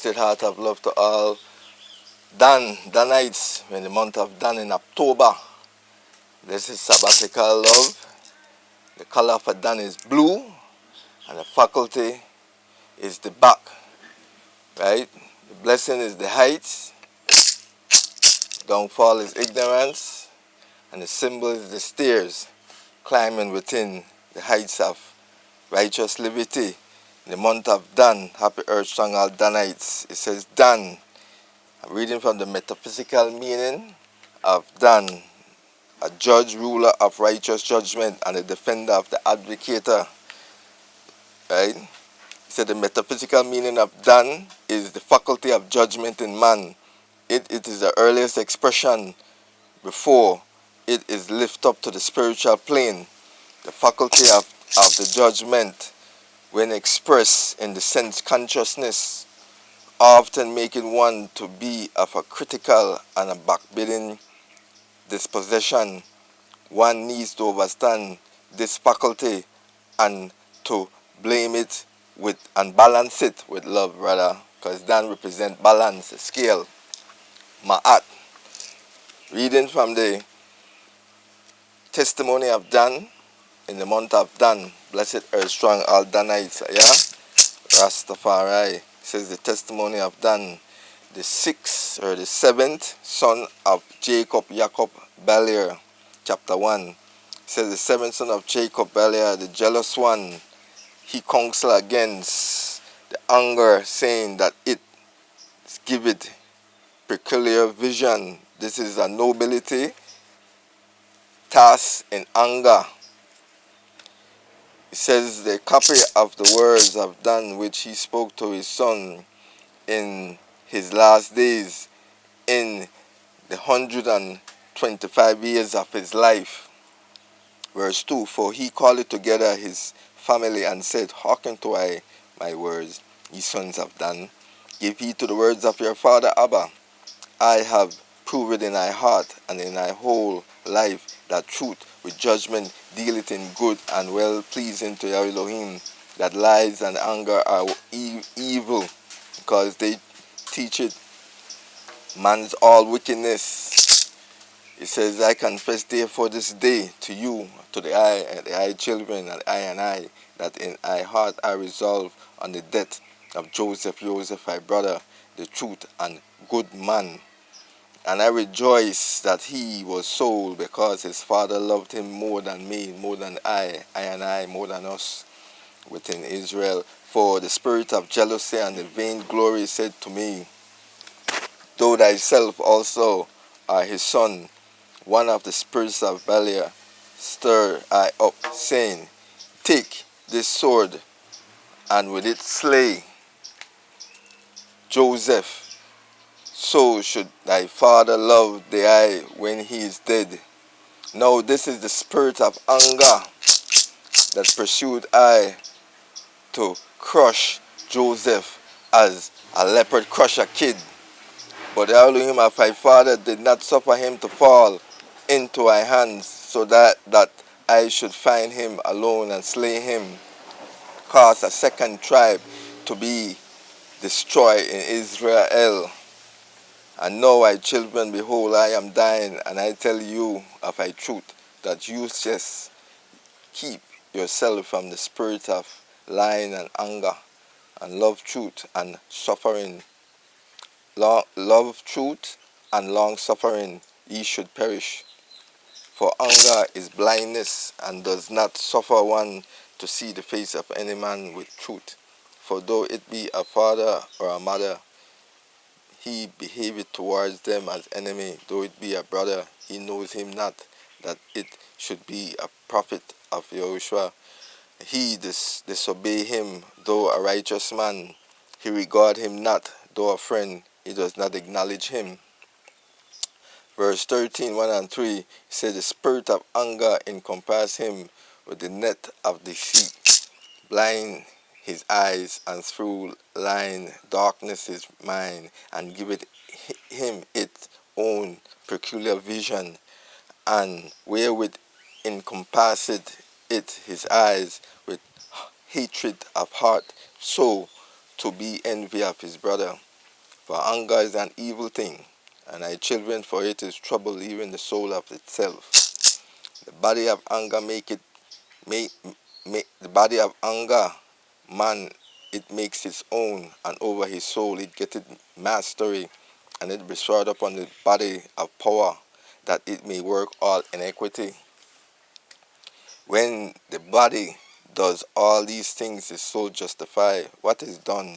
blessed heart of love to all Danites in the month of Dan in October. This is sabbatical love. The color for Dan is blue, and the faculty is the back. Right? The blessing is the heights. Downfall is ignorance, and the symbol is the stairs, climbing within the heights of righteous liberty. In the month of Dan, happy Earthstrong all Danites. It says Dan. I'm reading from the metaphysical meaning of Dan, a judge, ruler of righteous judgment, and a defender of the advocator. Right? It said the metaphysical meaning of Dan is the faculty of judgment in man. It is the earliest expression before it is lifted up to the spiritual plane. The faculty of the judgment, when expressed in the sense consciousness, often making one to be of a critical and a backbiting disposition. One needs to understand this faculty and to blame it with and balance it with love, rather, because Dan represents balance, the scale. Ma'at. Reading from the testimony of Dan in the month of Dan. Blessed Earthstrong all Danites, yeah? Rastafari. It says the testimony of Dan, the sixth or the seventh son of Jacob Beliar, chapter 1. It says the seventh son of Jacob Beliar, the jealous one, he counsel against the anger, saying that it giveth peculiar vision. This is a nobility task in anger. It says the copy of the words of Dan which he spoke to his son in his last days, in the 125 years of his life. Verse 2, for he called together his family and said, hearken to my words, ye sons of Dan. Give heed to the words of your father Abba. I have proved in thy heart and in thy whole life that truth with judgment dealeth in good and well pleasing to your Elohim, that lies and anger are evil, because they teach it man's all wickedness. It says, I confess therefore this day to you, to the I children, and I, that in my heart I resolve on the death of Joseph, my brother, the truth and good man. And I rejoice that he was sold, because his father loved him more than me, more than I, more than us within Israel. For the spirit of jealousy and the vain glory said to me, though thyself also are his son, one of the spirits of Beliar stir I up, saying, take this sword, and with it slay Joseph. So should thy father love thee when he is dead. Now this is the spirit of anger that pursued I to crush Joseph as a leopard crush a kid. But the Elohim of thy father did not suffer him to fall into thy hands, so that I should find him alone and slay him, cause a second tribe to be destroyed in Israel. And now, my children, behold, I am dying, and I tell you of thy truth, that you just keep yourself from the spirit of lying and anger, and love truth and suffering. Love truth and long suffering, ye should perish. For anger is blindness, and does not suffer one to see the face of any man with truth. For though it be a father or a mother, he behaveth towards them as enemy. Though it be a brother, he knows him not, that it should be a prophet of Yahushua. He disobey him, though a righteous man. He regard him not, though a friend. He does not acknowledge him. Verse 13, 1 and 3, says, the spirit of anger encompass him with the net of deceit, blind his eyes, and through lying darkness his mind, and giveth him its own peculiar vision, and wherewith encompasseth it his eyes with hatred of heart, so to be envy of his brother. For anger is an evil thing, and thy children, for it is trouble, even the soul of itself. The body of anger the body of anger, man, it makes its own, and over his soul it getteth mastery, and it bestowed upon the body of power, that it may work all iniquity. When the body does all these things, the soul justify what is done,